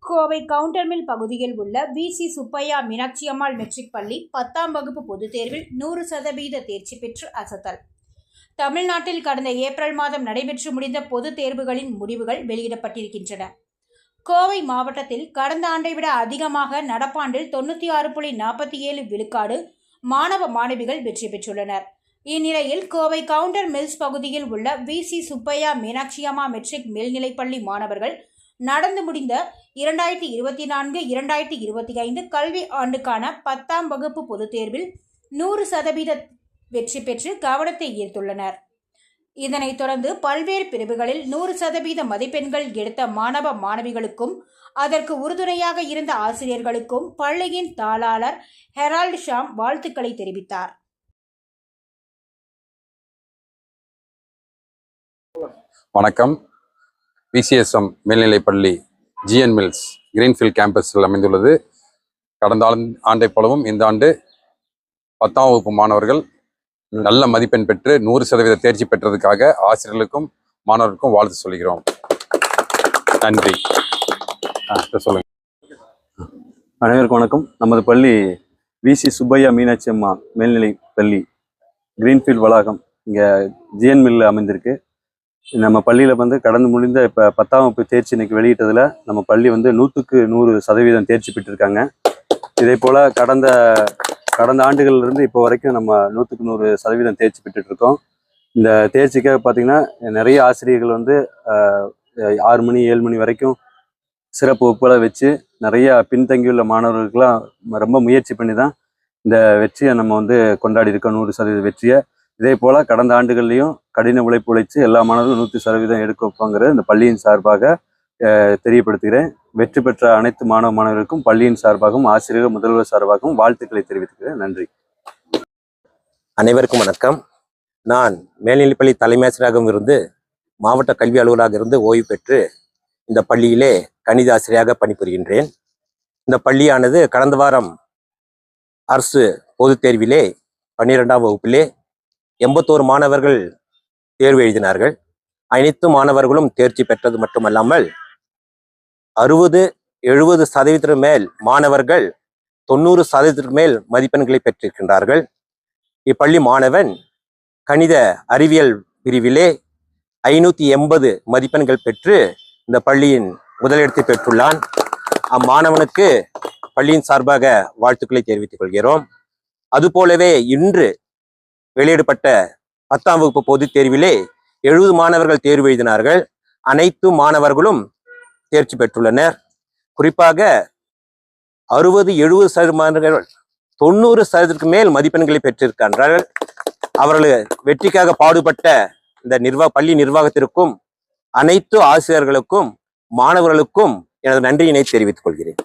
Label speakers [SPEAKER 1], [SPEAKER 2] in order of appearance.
[SPEAKER 1] கோவை கவுண்டர்மில் பகுதியில் உள்ள வி.சி. சுப்பையா மீனாட்சி அம்மாள் மெட்ரிக் பள்ளி 10ஆம் வகுப்பு பொதுத் தேர்வில் 100% தேர்ச்சி பெற்று அசத்தல். தமிழ்நாட்டில் கடந்த ஏப்ரல் மாதம் நடைபெற்று முடிந்த பொதுத் தேர்வுகளின் முடிவுகள் வெளியிடப்பட்டிருக்கின்றன. கோவை மாவட்டத்தில் கடந்த ஆண்டை விட அதிகமாக நடப்பாண்டில் 96.47 விழுக்காடு மாணவ மாணவிகள் வெற்றி பெற்றுள்ளனர். இந்நிலையில் கோவை கவுண்டர் மில்ஸ் பகுதியில் உள்ள வி.சி. சுப்பையா மீனாட்சி அம்மா மெட்ரிக் மேல்நிலைப்பள்ளி மாணவர்கள் நடந்து முடிந்த 2024-2025 கல்வி ஆண்டுக்கான 10ஆம் வகுப்பு பொதுத் தேர்வில் 100% வெற்றி பெற்று கவனத்தை ஈர்த்துள்ளனர். இதனைத் தொடர்ந்து பல்வேறு பிரிவுகளில் 100% மதிப்பெண்கள் எடுத்த மாணவ மாணவிகளுக்கும் அதற்கு உறுதுணையாக இருந்த ஆசிரியர்களுக்கும் பள்ளியின் தாளாளர் ஹெரால்டு ஷாம் வாழ்த்துக்களை தெரிவித்தார்.
[SPEAKER 2] வணக்கம். விசிஎஸ்எம் மேல்நிலைப்பள்ளி ஜிஎன் மில்ஸ் கிரீன்ஃபீல்ட் கேம்பஸில் அமைந்துள்ளது. கடந்த ஆண்டை போலவும் இந்த ஆண்டு 10ஆம் வகுப்பு மாணவர்கள் நல்ல மதிப்பெண் பெற்று 100% தேர்ச்சி பெற்றதுக்காக ஆசிரியர்களுக்கும் மாணவர்களுக்கும் வாழ்த்து சொல்கிறோம். நன்றி. சொல்லுங்க.
[SPEAKER 3] அனைவருக்கும் வணக்கம். நமது பள்ளி வி.சி. சுப்பையா மீனாட்சி அம்மா மேல்நிலை பள்ளி கிரீன்ஃபீல்ட் வளாகம் இங்கே ஜிஎன் மில்லில் அமைந்திருக்கு. நம்ம பள்ளியில் கடந்து முடிந்த இப்போ 10ஆம் வகுப்பு தேர்ச்சி இன்னைக்கு வெளியிட்டதில் நம்ம பள்ளி 100க்கு 100% தேர்ச்சி பெற்றிருக்காங்க. இதே போல் கடந்த ஆண்டுகள்லேருந்து இப்போ வரைக்கும் நம்ம 100க்கு 100% தேர்ச்சி பெற்றுட்ருக்கோம். இந்த தேர்ச்சிக்காக பார்த்திங்கன்னா நிறைய ஆசிரியர்கள் 6 மணி 7 மணி வரைக்கும் சிறப்பு வகுப்புகளை வச்சு நிறையா பின்தங்கியுள்ள மாணவர்களுக்கெல்லாம் ரொம்ப முயற்சி பண்ணி தான் இந்த வெற்றியை நம்ம கொண்டாடி இருக்கோம், 100% வெற்றியை. இதே போல் கடந்த ஆண்டுகள்லையும் கடின உழைப்பு உழைச்சு எல்லா மாணவர்களும் 100% எடுக்க வைப்பாங்கிறது இந்த பள்ளியின் சார்பாக தெரியப்படுத்துகிறேன். வெற்றி பெற்ற அனைத்து மாணவ மாணவர்களுக்கும் பள்ளியின் சார்பாகவும் ஆசிரியர்கள் முதல்வர் சார்பாகவும் வாழ்த்துக்களை தெரிவித்துக்கிறேன். நன்றி.
[SPEAKER 4] அனைவருக்கும் வணக்கம். நான் மேல்நிலைப்பள்ளி தலைமை ஆசிரியராகவும் இருந்து மாவட்ட கல்வி அலுவலராக இருந்து ஓய்வு பெற்று இந்த பள்ளியிலே கணித ஆசிரியராக பணிபுரிகின்றேன். இந்த பள்ளியானது கடந்த வாரம் அரசு பொதுத் தேர்விலே 12ஆம் வகுப்பிலே 81 மாணவர்கள் தேர்வு எழுதினார்கள். அனைத்து மாணவர்களும் தேர்ச்சி பெற்றது மட்டுமல்லாமல் 60-70% மேல் மாணவர்கள் 90% மேல் மதிப்பெண்களை பெற்றிருக்கின்றார்கள். இப்பள்ளி மாணவன் கணித அறிவியல் பிரிவிலே 580 மதிப்பெண்கள் பெற்று இந்த பள்ளியின் முதலிடத்தை பெற்றுள்ளான். அம்மாணவனுக்கு பள்ளியின் சார்பாக வாழ்த்துக்களை தெரிவித்துக் கொள்கிறோம். அதுபோலவே இன்று வெளியிடப்பட்ட 10ஆம் வகுப்பு பொதுத் தேர்விலே 70 மாணவர்கள் தேர்வு எழுதினார்கள். அனைத்து மாணவர்களும் தேர்ச்சி பெற்றுள்ளனர். குறிப்பாக 60-70% மாணவர்கள் 90%க்கு மேல் மதிப்பெண்களை பெற்றிருக்கின்றார்கள். அவர்கள் வெற்றிக்காக பாடுபட்ட இந்த பள்ளி நிர்வாகத்திற்கும் அனைத்து ஆசிரியர்களுக்கும் மாணவர்களுக்கும் எனது நன்றியினை தெரிவித்துக் கொள்கிறேன்.